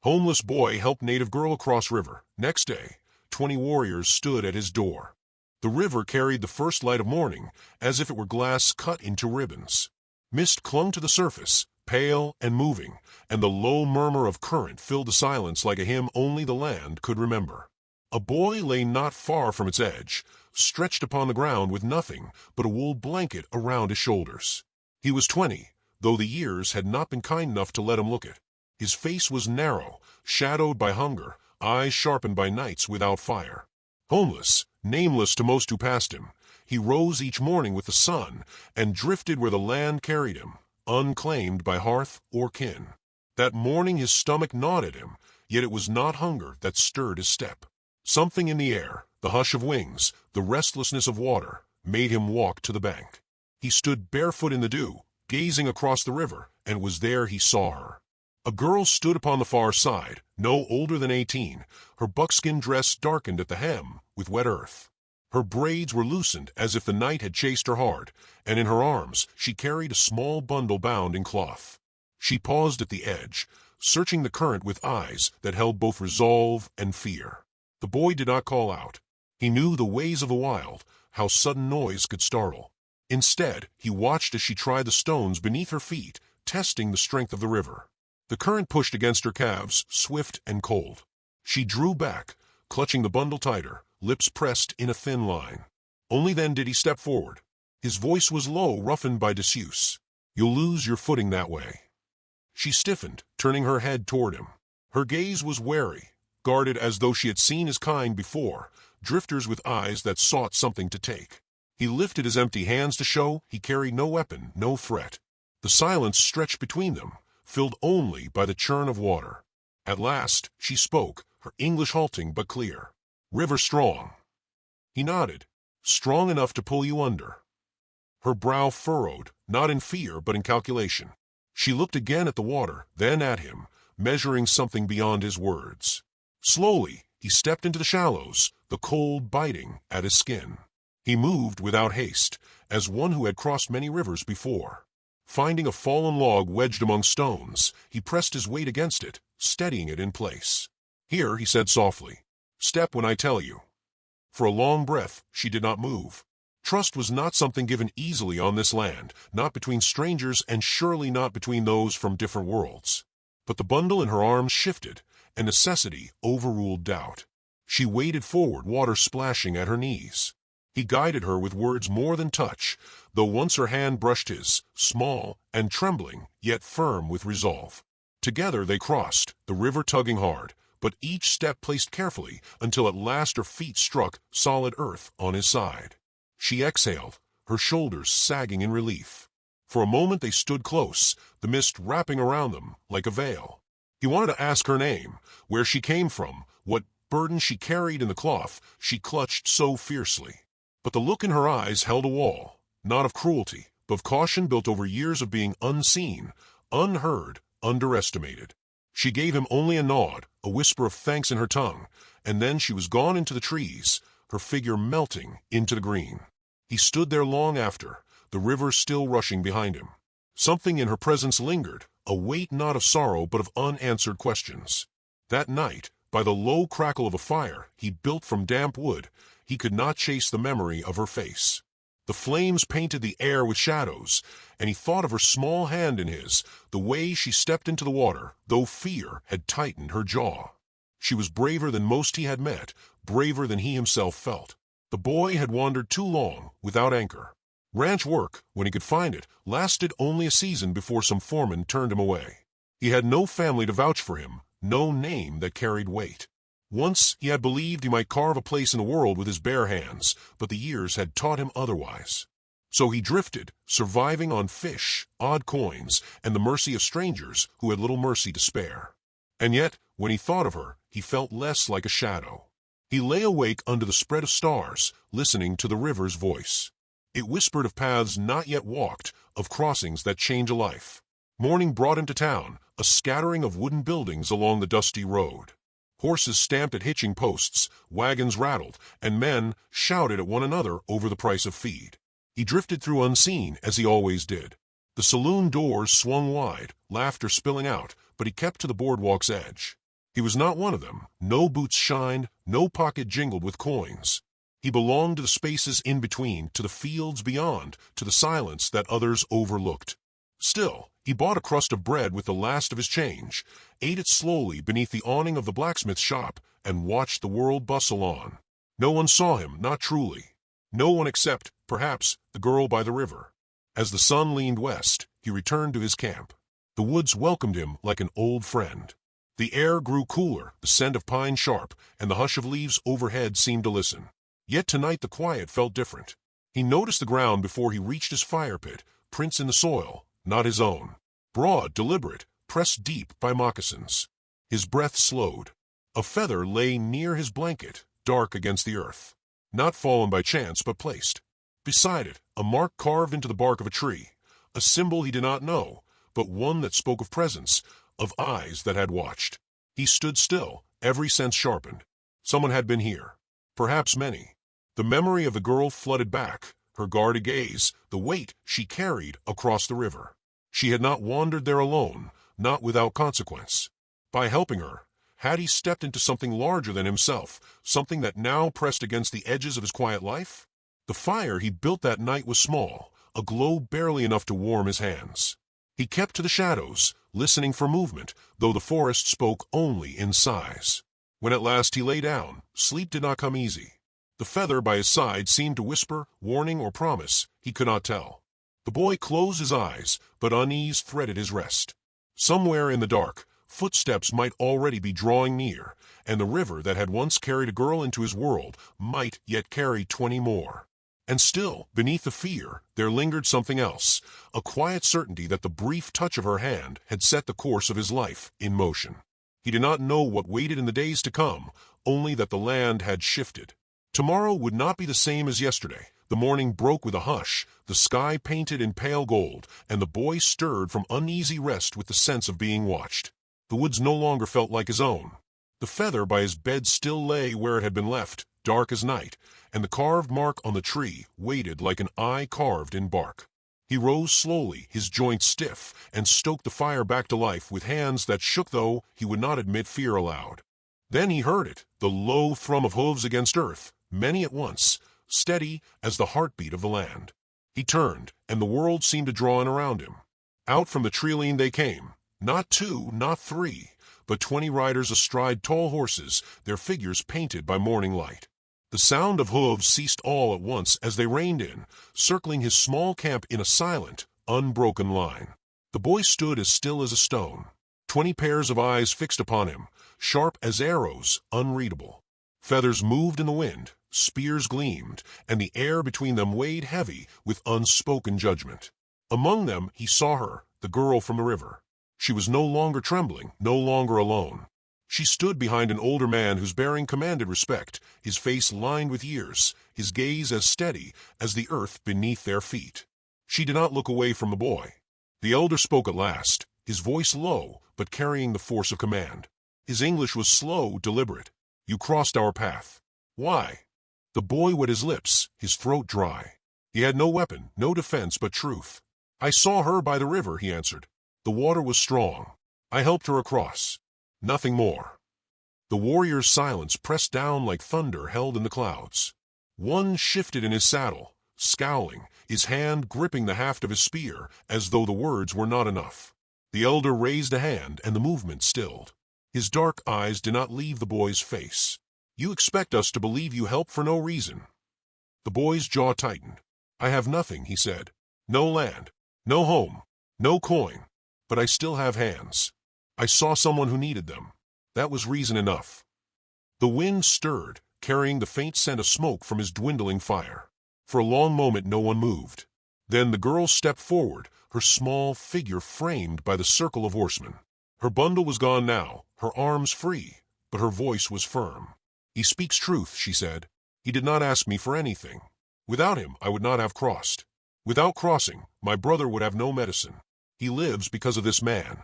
Homeless boy helped native girl across river. Next day, 20 warriors stood at his door. The river carried the first light of morning, as if it were glass cut into ribbons. Mist clung to the surface, pale and moving, and the low murmur of current filled the silence like a hymn only the land could remember. A boy lay not far from its edge, stretched upon the ground with nothing but a wool blanket around his shoulders. He was 20, though the years had not been kind enough to let him look it. His face was narrow, shadowed by hunger, eyes sharpened by nights without fire. Homeless, nameless to most who passed him, he rose each morning with the sun and drifted where the land carried him, unclaimed by hearth or kin. That morning his stomach gnawed at him, yet it was not hunger that stirred his step. Something in the air, the hush of wings, the restlessness of water, made him walk to the bank. He stood barefoot in the dew, gazing across the river, and was there he saw her. A girl stood upon the far side, no older than 18, her buckskin dress darkened at the hem with wet earth. Her braids were loosened as if the night had chased her hard, and in her arms she carried a small bundle bound in cloth. She paused at the edge, searching the current with eyes that held both resolve and fear. The boy did not call out. He knew the ways of the wild, how sudden noise could startle. Instead, he watched as she tried the stones beneath her feet, testing the strength of the river. The current pushed against her calves, swift and cold. She drew back, clutching the bundle tighter, lips pressed in a thin line. Only then did he step forward. His voice was low, roughened by disuse. "You'll lose your footing that way." She stiffened, turning her head toward him. Her gaze was wary, guarded as though she had seen his kind before, drifters with eyes that sought something to take. He lifted his empty hands to show he carried no weapon, no threat. The silence stretched between them, filled only by the churn of water. At last she spoke, her English halting but clear. "River strong." He nodded. "Strong enough to pull you under." Her brow furrowed, not in fear but in calculation. She looked again at the water, then at him, measuring something beyond his words. Slowly he stepped into the shallows, the cold biting at his skin. He moved without haste, as one who had crossed many rivers before. Finding a fallen log wedged among stones, he pressed his weight against it, steadying it in place. "Here," he said softly. "Step when I tell you." For a long breath she did not move. Trust was not something given easily on this land, not between strangers and surely not between those from different worlds. But the bundle in her arms shifted, and necessity overruled doubt. She waded forward, water splashing at her knees. He guided her with words more than touch, though once her hand brushed his, small and trembling, yet firm with resolve. Together they crossed, the river tugging hard, but each step placed carefully until at last her feet struck solid earth on his side. She exhaled, her shoulders sagging in relief. For a moment they stood close, the mist wrapping around them like a veil. He wanted to ask her name, where she came from, what burden she carried in the cloth she clutched so fiercely. But the look in her eyes held a wall, not of cruelty, but of caution built over years of being unseen, unheard, underestimated. She gave him only a nod, a whisper of thanks in her tongue, and then she was gone into the trees, her figure melting into the green. He stood there long after, the river still rushing behind him. Something in her presence lingered, a weight not of sorrow but of unanswered questions. That night, by the low crackle of a fire he built from damp wood, he could not chase the memory of her face. The flames painted the air with shadows, and he thought of her small hand in his, the way she stepped into the water, though fear had tightened her jaw. She was braver than most he had met, braver than he himself felt. The boy had wandered too long, without anchor. Ranch work, when he could find it, lasted only a season before some foreman turned him away. He had no family to vouch for him, no name that carried weight. Once he had believed he might carve a place in the world with his bare hands, but the years had taught him otherwise. So he drifted, surviving on fish, odd coins, and the mercy of strangers who had little mercy to spare. And yet, when he thought of her, he felt less like a shadow. He lay awake under the spread of stars, listening to the river's voice. It whispered of paths not yet walked, of crossings that change a life. Morning brought him to town, a scattering of wooden buildings along the dusty road. Horses stamped at hitching posts, wagons rattled, and men shouted at one another over the price of feed. He drifted through unseen, as he always did. The saloon doors swung wide, laughter spilling out, but he kept to the boardwalk's edge. He was not one of them. No boots shined, no pocket jingled with coins. He belonged to the spaces in between, to the fields beyond, to the silence that others overlooked. Still, he bought a crust of bread with the last of his change, ate it slowly beneath the awning of the blacksmith's shop, and watched the world bustle on. No one saw him, not truly. No one except, perhaps, the girl by the river. As the sun leaned west, he returned to his camp. The woods welcomed him like an old friend. The air grew cooler, the scent of pine sharp, and the hush of leaves overhead seemed to listen. Yet tonight the quiet felt different. He noticed the ground before he reached his fire pit, prints in the soil, not his own. Broad, deliberate, pressed deep by moccasins. His breath slowed. A feather lay near his blanket, dark against the earth. Not fallen by chance, but placed. Beside it, a mark carved into the bark of a tree. A symbol he did not know, but one that spoke of presence, of eyes that had watched. He stood still, every sense sharpened. Someone had been here. Perhaps many. The memory of the girl flooded back, her guarded gaze, the weight she carried across the river. She had not wandered there alone, not without consequence. By helping her, had he stepped into something larger than himself, something that now pressed against the edges of his quiet life? The fire he built that night was small, a glow barely enough to warm his hands. He kept to the shadows, listening for movement, though the forest spoke only in sighs. When at last he lay down, sleep did not come easy. The feather by his side seemed to whisper, warning or promise, he could not tell. The boy closed his eyes, but unease threaded his rest. Somewhere in the dark, footsteps might already be drawing near, and the river that had once carried a girl into his world might yet carry 20 more. And still, beneath the fear, there lingered something else, a quiet certainty that the brief touch of her hand had set the course of his life in motion. He did not know what waited in the days to come, only that the land had shifted. Tomorrow would not be the same as yesterday. The morning broke with a hush, the sky painted in pale gold, and the boy stirred from uneasy rest with the sense of being watched. The woods no longer felt like his own. The feather by his bed still lay where it had been left, dark as night, and the carved mark on the tree waited like an eye carved in bark. He rose slowly, his joints stiff, and stoked the fire back to life with hands that shook, though he would not admit fear aloud. Then he heard it, the low thrum of hooves against earth, many at once, steady as the heartbeat of the land. He turned, and the world seemed to draw in around him. Out from the treeline they came, not 2, not 3, but 20 riders astride tall horses, their figures painted by morning light. The sound of hooves ceased all at once as they reined in, circling his small camp in a silent, unbroken line. The boy stood as still as a stone. 20 pairs of eyes fixed upon him, sharp as arrows, unreadable. Feathers moved in the wind, spears gleamed, and the air between them weighed heavy with unspoken judgment. Among them he saw her, the girl from the river. She was no longer trembling, no longer alone. She stood behind an older man whose bearing commanded respect, his face lined with years, his gaze as steady as the earth beneath their feet. She did not look away from the boy. The elder spoke at last, his voice low, but carrying the force of command. His English was slow, deliberate. "You crossed our path. Why?" The boy wet his lips, his throat dry. He had no weapon, no defense but truth. "I saw her by the river," he answered. "The water was strong. I helped her across. Nothing more." The warrior's silence pressed down like thunder held in the clouds. One shifted in his saddle, scowling, his hand gripping the haft of his spear, as though the words were not enough. The elder raised a hand, and the movement stilled. His dark eyes did not leave the boy's face. "You expect us to believe you help for no reason." The boy's jaw tightened. "I have nothing," he said. "No land, no home, no coin, but I still have hands. I saw someone who needed them. That was reason enough." The wind stirred, carrying the faint scent of smoke from his dwindling fire. For a long moment no one moved. Then the girl stepped forward, her small figure framed by the circle of horsemen. Her bundle was gone now, her arms free, but her voice was firm. "He speaks truth," she said. "He did not ask me for anything. Without him I would not have crossed. Without crossing, my brother would have no medicine. He lives because of this man."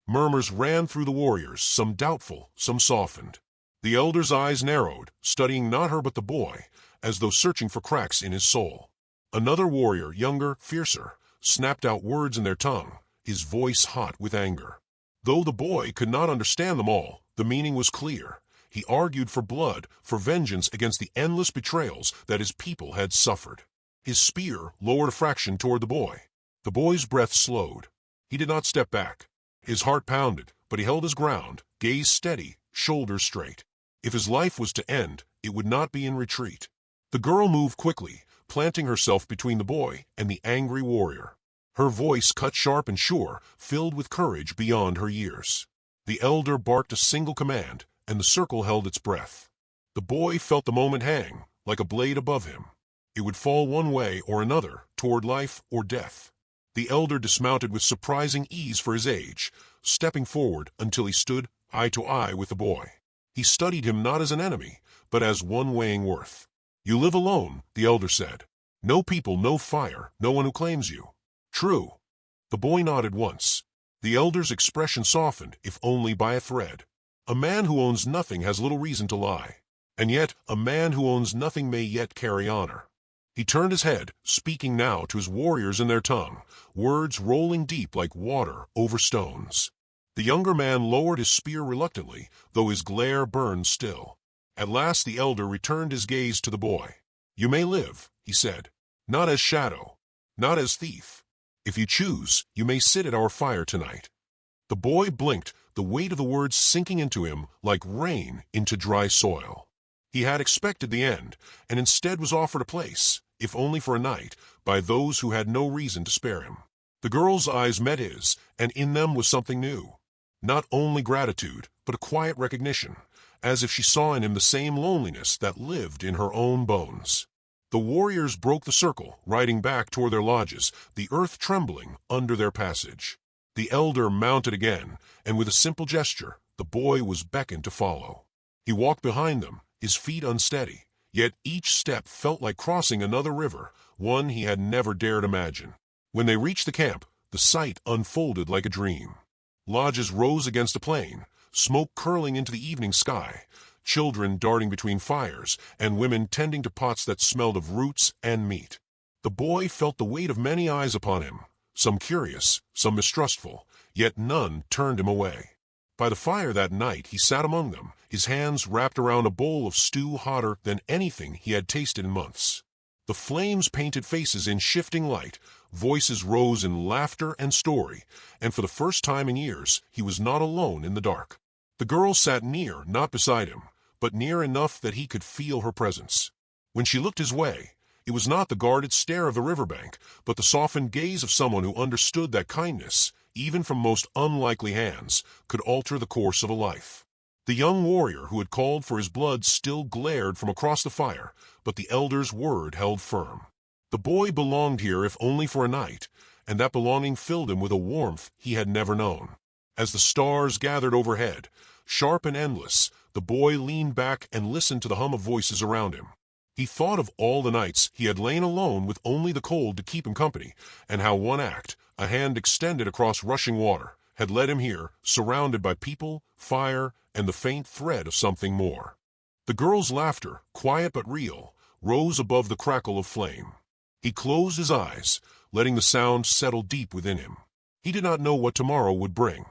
Murmurs ran through the warriors, some doubtful, some softened. The elder's eyes narrowed, studying not her but the boy, as though searching for cracks in his soul. Another warrior, younger, fiercer, snapped out words in their tongue, his voice hot with anger. Though the boy could not understand them all, The meaning was clear. He argued for blood, for vengeance against the endless betrayals that his people had suffered. His spear lowered a fraction toward the boy. The boy's breath slowed. He did not step back. His heart pounded, but he held his ground, gaze steady, shoulders straight. If his life was to end, it would not be in retreat. The girl moved quickly, planting herself between the boy and the angry warrior. Her voice, cut sharp and sure, filled with courage beyond her years. The elder barked a single command, and the circle held its breath. The boy felt the moment hang, like a blade above him. It would fall one way or another, toward life or death. The elder dismounted with surprising ease for his age, stepping forward until he stood eye to eye with the boy. He studied him not as an enemy, but as one weighing worth. "You live alone," the elder said. "No people, no fire, no one who claims you." "True." The boy nodded once. The elder's expression softened, if only by a thread. A man who owns nothing has little reason to lie. And yet, a man who owns nothing may yet carry honor. He turned his head, speaking now to his warriors in their tongue, words rolling deep like water over stones. The younger man lowered his spear reluctantly, though his glare burned still. At last the elder returned his gaze to the boy. "You may live," he said, "not as shadow, not as thief. If you choose, you may sit at our fire tonight." The boy blinked, the weight of the words sinking into him like rain into dry soil. He had expected the end, and instead was offered a place, if only for a night, by those who had no reason to spare him. The girl's eyes met his, and in them was something new. Not only gratitude, but a quiet recognition, as if she saw in him the same loneliness that lived in her own bones. The warriors broke the circle, riding back toward their lodges, the earth trembling under their passage. The elder mounted again, and with a simple gesture, the boy was beckoned to follow. He walked behind them, his feet unsteady, yet each step felt like crossing another river, one he had never dared imagine. When they reached the camp, the sight unfolded like a dream. Lodges rose against a plain, smoke curling into the evening sky, children darting between fires, and women tending to pots that smelled of roots and meat. The boy felt the weight of many eyes upon him, some curious, some mistrustful, yet none turned him away. By the fire that night he sat among them, his hands wrapped around a bowl of stew hotter than anything he had tasted in months. The flames painted faces in shifting light, voices rose in laughter and story, and for the first time in years he was not alone in the dark. The girl sat near, not beside him, but near enough that he could feel her presence. When she looked his way, it was not the guarded stare of the riverbank, but the softened gaze of someone who understood that kindness, even from most unlikely hands, could alter the course of a life. The young warrior who had called for his blood still glared from across the fire, but the elder's word held firm. The boy belonged here if only for a night, and that belonging filled him with a warmth he had never known. As the stars gathered overhead, sharp and endless, the boy leaned back and listened to the hum of voices around him. He thought of all the nights he had lain alone with only the cold to keep him company, and how one act, a hand extended across rushing water, had led him here, surrounded by people, fire, and the faint thread of something more. The girl's laughter, quiet but real, rose above the crackle of flame. He closed his eyes, letting the sound settle deep within him. He did not know what tomorrow would bring.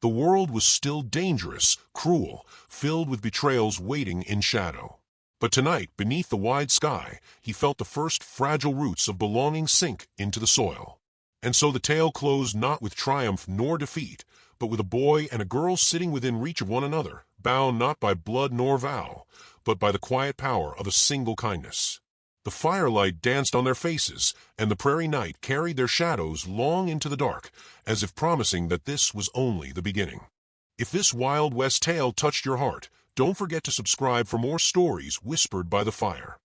The world was still dangerous, cruel, filled with betrayals waiting in shadow. But tonight, beneath the wide sky, he felt the first fragile roots of belonging sink into the soil. And so the tale closed not with triumph nor defeat, but with a boy and a girl sitting within reach of one another, bound not by blood nor vow, but by the quiet power of a single kindness. The firelight danced on their faces, and the prairie night carried their shadows long into the dark, as if promising that this was only the beginning. If this Wild West tale touched your heart, don't forget to subscribe for more stories whispered by the fire.